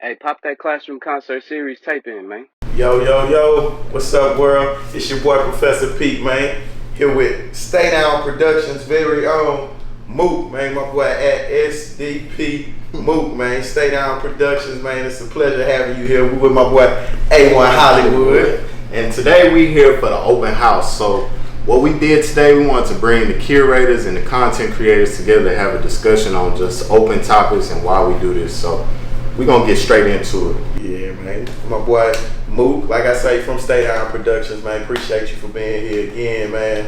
Hey, pop that Classroom Concert Series tape in, man. Yo, what's up, world? It's your boy, Professor Pete, man. Here with StayDown Productions' very own Mook, man. My boy at SDP Mook, man. StayDown Productions, man. It's a pleasure having you here. We with my boy A1 Hollywood. And today we here for the open house. So what we did today, we wanted to bring the curators and the content creators together to have a discussion on just open topics and why we do this. So we're gonna get straight into it. Yeah, man. My boy Mook, like I say, from StayDown Productions, man. Appreciate you for being here again, man.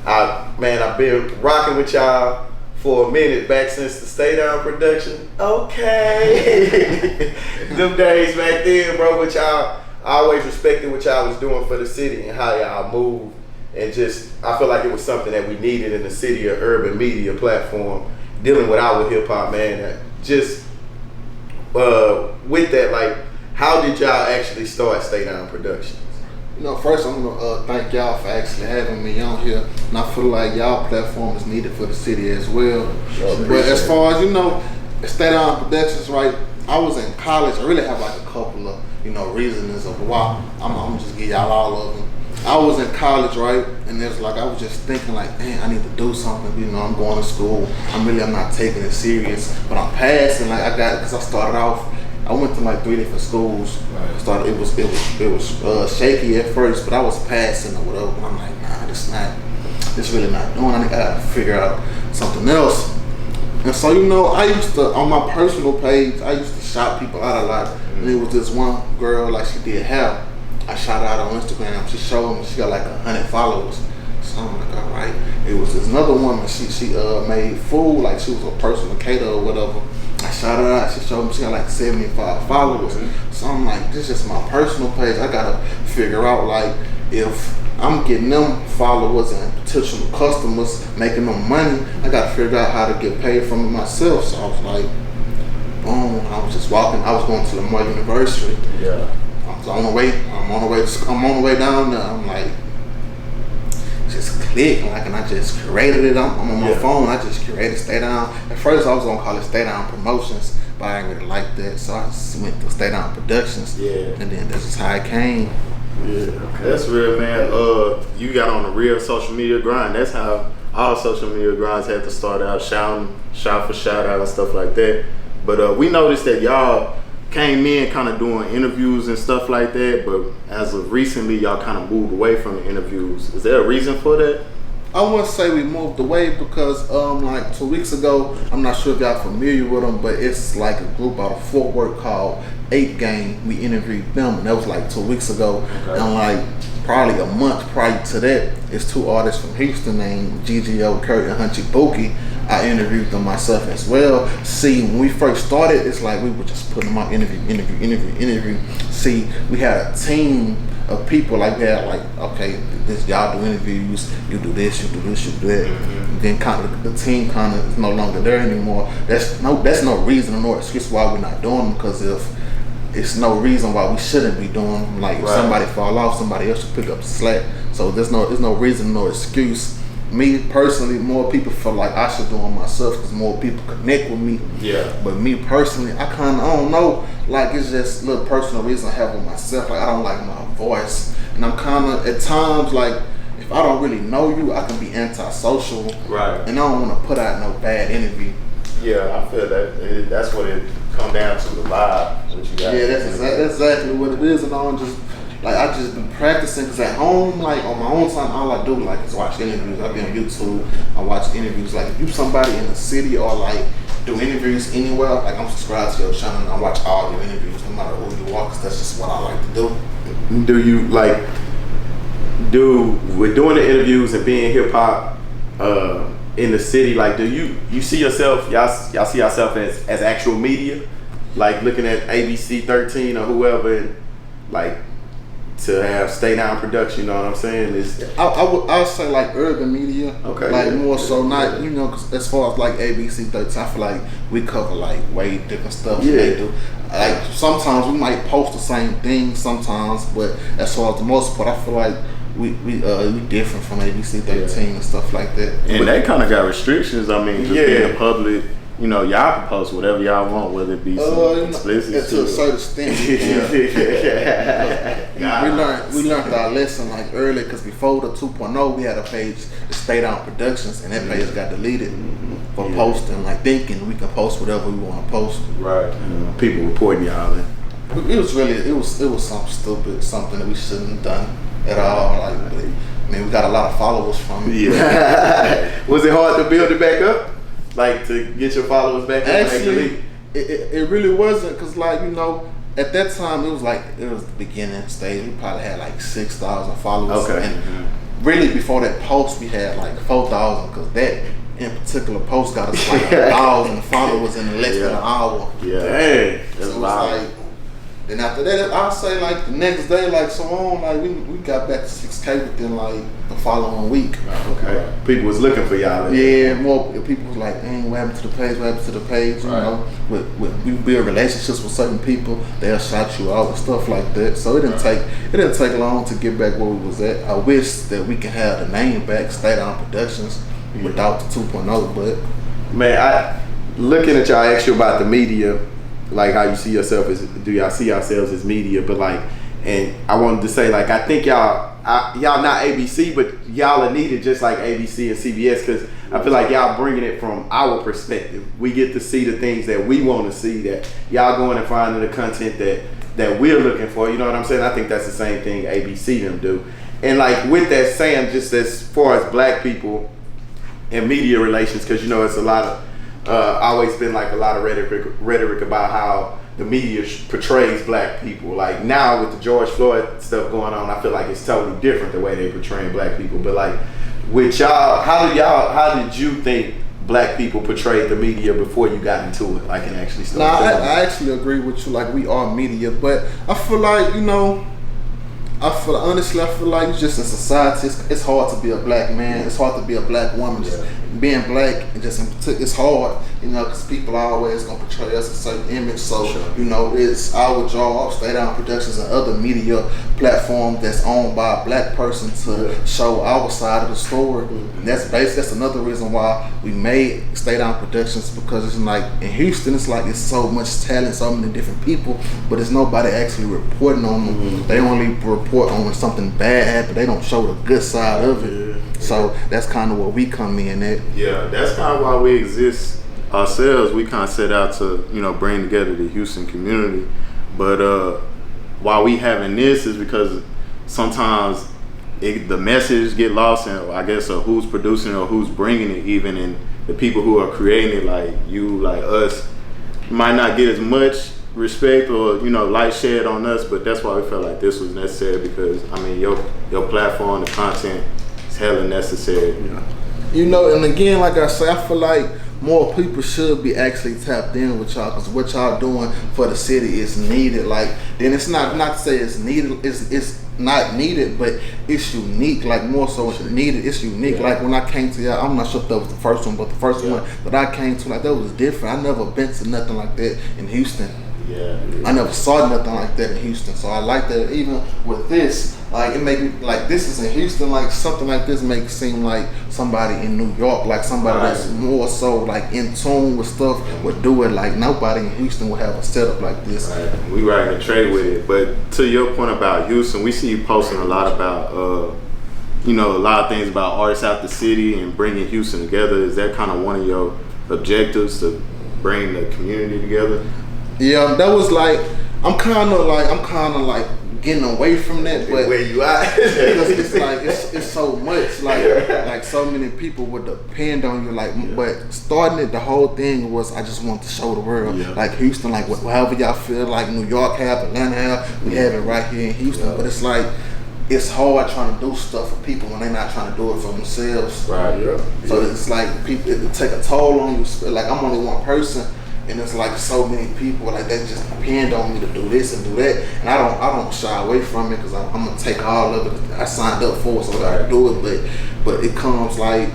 I've been rocking with y'all for a minute back since the StayDown Production. Okay. Them days back then, bro, with y'all, I always respected what y'all was doing for the city and how y'all moved. And just, I feel like it was something that we needed in the city or urban media platform, dealing with our hip hop, man. Just with that, like, how did y'all actually start StayDown Productions? You know, first I'm gonna thank y'all for actually having me on here, and I feel like y'all platform is needed for the city as well. But as far as StayDown Productions, right? I was in college. I really have like a couple of reasons of why. I'm just give y'all all of them. I was in college, right? And there's like I was just thinking like, man, I need to do something. I'm going to school. I'm not taking it serious, but I'm passing. Like because I started off. I went to like 3 different schools. Right. It was shaky at first, but I was passing or whatever. And I'm like, nah, this really not doing. I gotta figure out something else. And so I used to, on my personal page, I used to shout people out a lot. Mm-hmm. And it was this one girl, like she did hair. I shot her out on Instagram. She showed me she got like 100 followers. So I'm like, all right. It was this another woman. She made food, like she was a personal caterer or whatever. I shot her out. She showed me she got like 75 followers. Mm-hmm. So I'm like, this is just my personal page. I gotta figure out like if I'm getting them followers and potential customers, making them money, I gotta figure out how to get paid from it myself. So I was like, boom. I was just walking. I was going to Lamar University. Yeah. I'm on the way down there. I'm like, just click, like, and I just created it. I'm on my phone. I just created StayDown. At first, I was gonna call it StayDown Promotions, but I didn't really like that, so I just went to StayDown Productions. Yeah. And then that's just how it came. Yeah, okay. That's real, man. You got on the real social media grind. That's how all social media grinds had to start out, shout for shout out and stuff like that. But we noticed that y'all came in kind of doing interviews and stuff like that, but as of recently, y'all kind of moved away from the interviews. Is there a reason for that? I wouldn't say we moved away because like 2 weeks ago, I'm not sure if y'all familiar with them, but it's like a group out of Fort Worth called 8 Gang. We interviewed them, and that was like 2 weeks ago. Okay. And like probably a month prior to that, it's 2 artists from Houston named GGO, Kurt, and Hunchy Bookie. I interviewed them myself as well. See, when we first started, it's like we were just putting them on interview. See, we had a team of people, like we had like, okay, this y'all do interviews, you do this, you do this, you do that. Mm-hmm. Then kind of the team kind of is no longer there anymore. That's no reason or excuse why we're not doing them, because if it's no reason why we shouldn't be doing them. Like if somebody fall off, somebody else should pick up the slack. So there's no reason, no excuse. Me personally, more people feel like I should do them myself because more people connect with me. Yeah. But me personally, I don't know. Like it's just a little personal reason I have with myself. Like I don't like my voice, and I'm kind of at times like if I don't really know you, I can be antisocial. Right. And I don't want to put out no bad interview. Yeah, I feel that. That's what it come down to, the vibe. What you got. Yeah, that's exactly what it is, and I just been practicing because at home, like on my own time, all I do like is watch interviews. I be on YouTube, I watch interviews. Like if you somebody in the city or like do interviews anywhere, like I'm subscribed to your channel and I watch all your interviews no matter who you are, because that's just what I like to do. Do you with doing the interviews and being hip hop in the city, like do you see yourself, y'all see yourself as actual media? Like looking at ABC 13 or whoever and like to have StayDown Production, you know what I'm saying? I would say like urban media. Okay. Like more so not, cause as far as like ABC 13, I feel like we cover like way different stuff than they do. Like sometimes we might post the same thing sometimes, but as far as the most part, I feel like we different from ABC 13 and stuff like that. And they kind of got restrictions. I mean, just being public y'all can post whatever y'all want, whether it be some explicit to a certain extent. We learned our lesson like early, because before the 2.0 we had a page, the StayDown Productions, and that page got deleted for posting, like thinking we can post whatever we want to post. Right. People reporting y'all in. It was something stupid, something that we shouldn't have done at all. Like, but, I mean, we got a lot of followers from it. Yeah. Was it hard to build it back up? Like, to get your followers back up? Actually, it really wasn't, because, like, at that time, it was the beginning stage. We probably had like 6,000 followers. Okay. And really, before that post, we had like 4,000, because that in particular post got us like 1,000 followers in less than an hour. Yeah. Dang. That's So loud. like, and after that, I'll say like the next day, like so on, like we got back to 6K within like the following week. Okay. People was looking for y'all. Yeah, more people was like, "Dang, what happened to the page? What happened to the page?" You know, we build relationships with certain people. They'll shout you out and stuff like that. So it didn't take long to get back where we was at. I wish that we could have the name back, StayDown Productions, without the 2.0. But man, looking at y'all, ask you about the media. Like how you see yourself do y'all see yourselves as media? But like, and I wanted to say, like, I think y'all not ABC, but y'all are needed just like ABC and CBS, because I feel like y'all bringing it from our perspective. We get to see the things that we want to see, that y'all going and finding the content that we're looking for. You know what I'm saying? I think that's the same thing ABC them do. And like with that saying, just as far as black people and media relations, because it's a lot of always been like a lot of rhetoric about how the media portrays black people. Like now with the George Floyd stuff going on, I feel like it's totally different the way they portraying black people. But like with y'all, how did you think black people portrayed the media before you got into it? Like and actually started. I actually agree with you. Like we are media, but I feel like honestly, I feel like just in society, it's hard to be a black man. It's hard to be a black woman. Just being black, and just in particular, it's hard, because people are always gonna portray us a certain image. So, it's our job, StayDown Productions and other media platforms that's owned by a black person to show our side of the story. And that's another reason why we made StayDown Productions, because it's like in Houston, it's so much talent, so many different people, but there's nobody actually reporting on them. They only report on when something bad happened. They don't show the good side of it. So that's kind of where we come in at. Yeah, that's kind of why we exist ourselves. We kind of set out to, bring together the Houston community. But why we having this is because sometimes the message get lost, and I guess who's producing or who's bringing it, even, and the people who are creating it, like you, like us, might not get as much respect or light shed on us. But that's why we felt like this was necessary, because your platform, the content, is hella necessary. And again, like I say, I feel like more people should be actually tapped in with y'all, because what y'all doing for the city is needed. Like, then it's not to say it's needed, it's not needed, but it's unique. Like more so it's needed, it's unique. Like when I came to y'all, I'm not sure if that was the first one, but the first one that I came to, like that was different. I never been to nothing like that in Houston. I never saw nothing like that in Houston. So I like that. Even with this, like it make me like this is in Houston. Like something like this makes it seem like somebody in New York, like somebody that's more so like in tune with stuff would do it. Like nobody in Houston would have a setup like this. We riding a trade with it. But to your point about Houston, we see you posting a lot about a lot of things about artists out the city and bringing Houston together. Is that kind of one of your objectives, to bring the community together? Yeah, that was like I'm kind of like getting away from that, but where you at? Because it's like it's so much like so many people would depend on you. Like, but starting it, the whole thing was I just want to show the world, like Houston, like however y'all feel like New York have, Atlanta have, we have it right here in Houston. But it's like it's hard trying to do stuff for people when they're not trying to do it for themselves. So it's like people, it take a toll on you. Like I'm only one person. And it's like so many people like that just depend on me to do this and do that, and I don't shy away from it, because I'm gonna take all of it. I signed up for it, so I gotta do it. But it comes like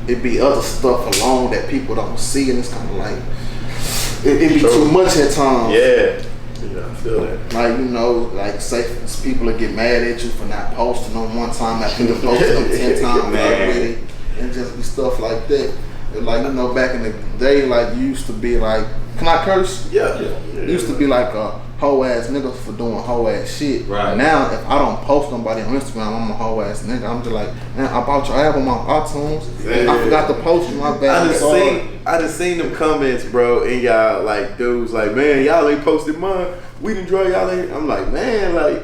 it be other stuff along that people don't see, and it's kind of like it be too much at times. I feel that. Like like say people will get mad at you for not posting on one time after you posted them 10 times already, and just be stuff like that. Like, you know, back in the day, like, you used to be like, can I curse? Yeah. Used to be like a hoe ass nigga for doing hoe ass shit. Right. Now, if I don't post nobody on Instagram, I'm a hoe ass nigga. I'm just like, man, I bought your album on iTunes. Yeah. I forgot to post you, my bad. I just seen them comments, bro, and y'all like dudes like, man, y'all ain't posted mine. We done draw y'all ain't. I'm like, man, like,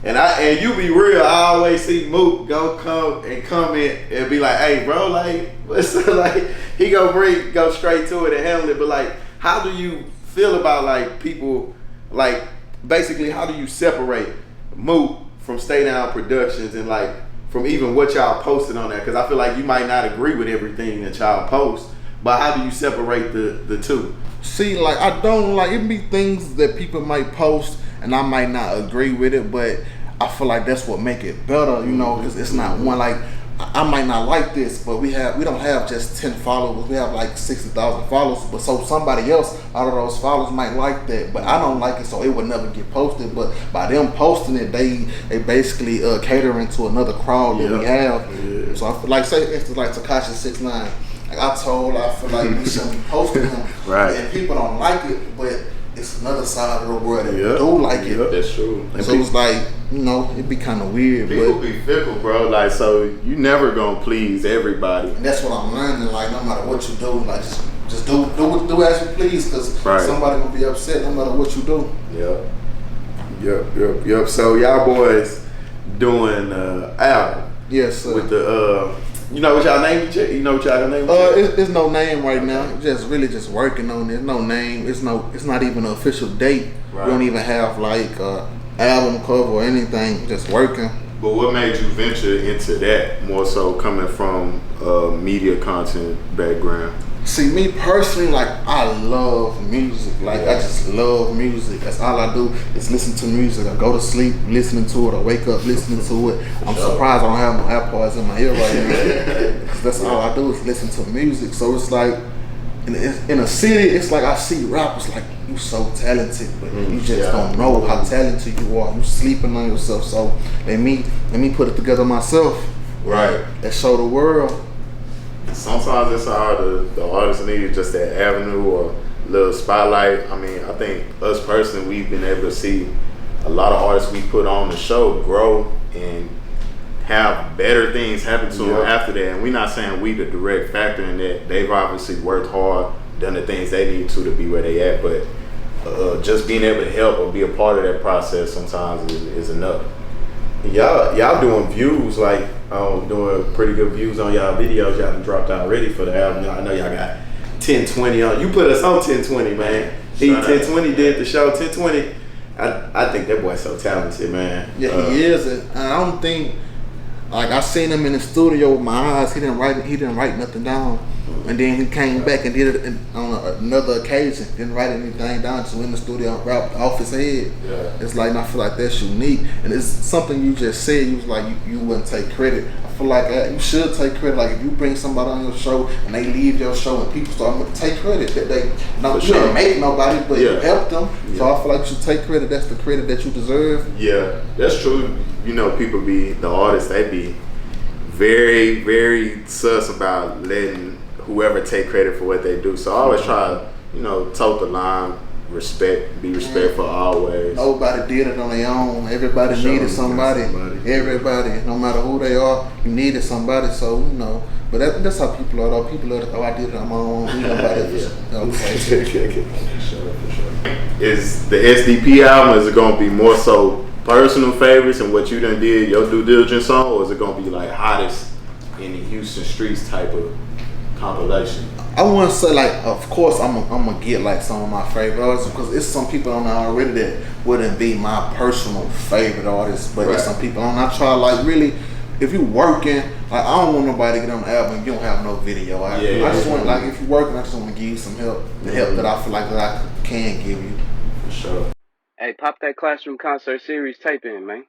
and you be real. I always see Mook go come and comment and be like, hey, bro, like, what's like? He go straight to it and handle it. But like, how do you feel about like people? Like, basically, how do you separate Mook from StayDown Productions and like from even what y'all posted on that? Because I feel like you might not agree with everything that y'all post, but how do you separate the two? See, like, I don't like it. Be things that people might post and I might not agree with it, but I feel like that's what make it better, you know, because it's not one like. I might not like this, but we don't have just 10 followers. We have like 60,000 followers. But so somebody else out of those followers might like that, but I don't like it, so it would never get posted. But by them posting it, they basically catering to another crowd that we have. Yeah. So I feel like, say instance like Tekashi 6ix9ine. Like I feel like we shouldn't be posting him, right? And people don't like it, but it's another side of the world that do like it. That's true. And so it's like, you know, it'd be kind of weird. People be fickle, bro. Like, so you never gonna please everybody. And that's what I'm learning. Like, no matter what you do, like just do as you please, because somebody gonna be upset no matter what you do. Yep. So y'all boys doing album? Yes, sir. With the you know what y'all name? You know what y'all name? It's no name right now. Just really just working on it. No name. It's not even an official date. Right. We don't even have like album cover or anything. Just working. But what made you venture into that more so coming from a media content background? See, me personally, like, I love music. Like, I just love music. That's all I do is listen to music. I go to sleep listening to it. I wake up listening to it. I'm surprised I don't have my AirPods in my ear right now. Cause that's all I do is listen to music. So it's like, in a city, it's like I see rappers like, you so talented, but you just don't know how talented you are. You sleeping on yourself. So let me put it together myself. Right. And show the world. Sometimes that's all the artists need, just that avenue or little spotlight. I mean, I think us personally, we've been able to see a lot of artists we put on the show grow and have better things happen to them after that. And we're not saying we the direct factor in that. They've obviously worked hard, done the things they need to be where they at, but just being able to help or be a part of that process sometimes is enough. Y'all doing views, like doing pretty good views on y'all videos. Y'all done dropped already for the album. I know y'all got 1020 on. You put us on 1020, man. He 1020 did the show. 1020. I think that boy's so talented, man. Yeah, he is. And I don't think, like, I seen him in the studio with my eyes. He didn't write nothing down. And then he came back and did it on another occasion. Didn't write anything down. So in the studio, rapped off his head. Yeah. It's like, I feel like that's unique. And it's something you just said. You was like, you wouldn't take credit. I feel like you should take credit. Like, if you bring somebody on your show and they leave your show and people start to take credit, that you didn't make nobody, but you helped them. Yeah. So I feel like you should take credit. That's the credit that you deserve. Yeah, that's true. You know, the artists, they be very, very sus about letting whoever take credit for what they do. So I always try to, toe the line, be respectful always. Nobody did it on their own. Everybody needed somebody. Everybody, no matter who they are, you needed somebody. So, but that's how people are though. People are like, oh, I did it on my own. For sure. Is the SDP album, is it going to be more so personal favorites and what you done did, your due diligence on, or is it going to be like hottest in the Houston streets type of compilation? I want to say, like, of course I'm gonna get like some of my favorite artists, because it's some people on there already that wouldn't be my personal favorite artists, but there's some people on. I try, like, really, if you working, like, I don't want nobody to get on the album if you don't have no video. I just want, like, if you working, I just want to give you some help, the help that I feel like that I can give you. For sure. Hey, pop that Classroom Concert Series tape in, man.